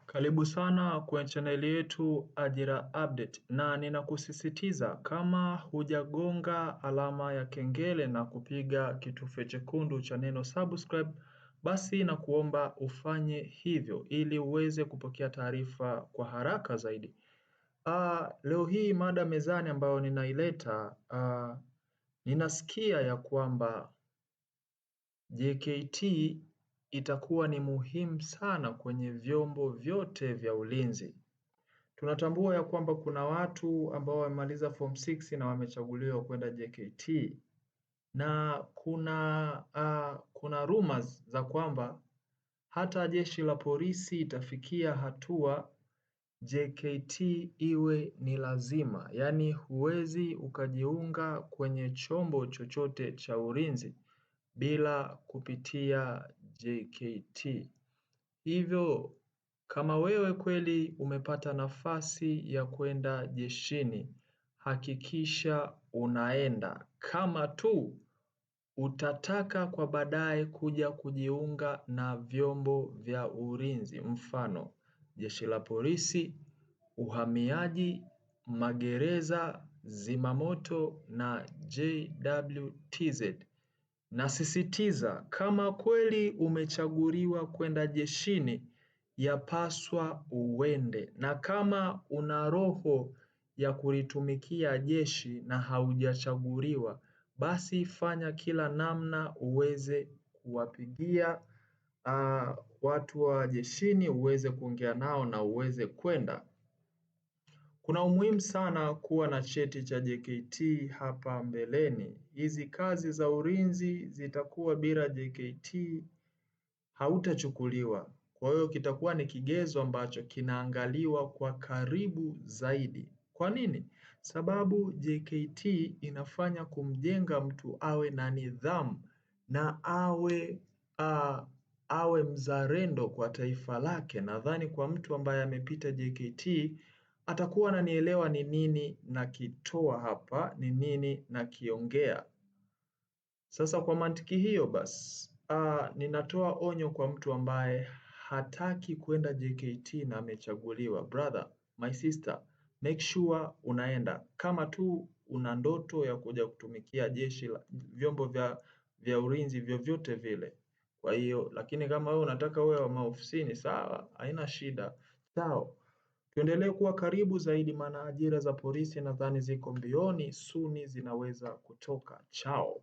Karibu sana kwenye chaneli yetu Ajira Update, na ninakusisitiza kama hujagonga alama ya kengele na kupiga kitufe chekundu cha neno subscribe, basi na kuomba ufanye hivyo ili uweze kupokea taarifa kwa haraka zaidi. Leo hii mada mezani ambayo ninaileta, ninasikia ya kwamba JKT itakuwa ni muhimu sana kwenye vyombo vyote vya ulinzi. Tunatambua ya kwamba kuna watu ambao wamemaliza form 6 na wamechaguliwa kwenda JKT, na kuna rumors za kwamba hata jeshi la polisi itafikia hatua JKT iwe ni lazima, yaani huwezi ukajiunga kwenye chombo chochote cha ulinzi bila kupitia JKT. Hivyo kama wewe kweli umepata nafasi ya kwenda jeshini, hakikisha unaenda. Kama tu utataka kwa baadaye kuja kujiunga na vyombo vya ulinzi, mfano jeshi la polisi, uhamiaji, magereza, zimamoto na JWTZ. Nasisitiza, kama kweli umechaguliwa kwenda jeshini, yapaswa uende, na kama una roho ya kulitumikia jeshi na haujachaguliwa, basi fanya kila namna uweze kuwapigia watu wa jeshini, uweze kuongea nao na uweze kwenda. Kuna umuhimu sana kuwa na cheti cha JKT hapa mbeleni. Hizi kazi za ulinzi zitakuwa bila JKT hautachukuliwa. Kwa hiyo kitakuwa ni kigezo ambacho kinaangaliwa kwa karibu zaidi. Kwa nini? Sababu JKT inafanya kumjenga mtu awe na nidhamu na awe mzalendo kwa taifa lake. Nadhani kwa mtu ambaye amepita JKT atakuwa ananielewa ni nini nakitoa hapa, ni nini nakiongea. Sasa kwa mantiki hiyo basi, ninatoa onyo kwa mtu ambaye hataki kwenda JKT na amechaguliwa. Brother, my sister, make sure unaenda. Kama tu una ndoto ya kuja kutumikia jeshi la vyombo vya ulinzi vyovyote vile. Kwa hiyo, lakini kama wewe unataka wewe wa maofisini, sawa, haina shida. Sawa. Tuendelee kuwa karibu zaidi, maana ajira za polisi nadhani ziko mbioni, suni zinaweza kutoka. Chao.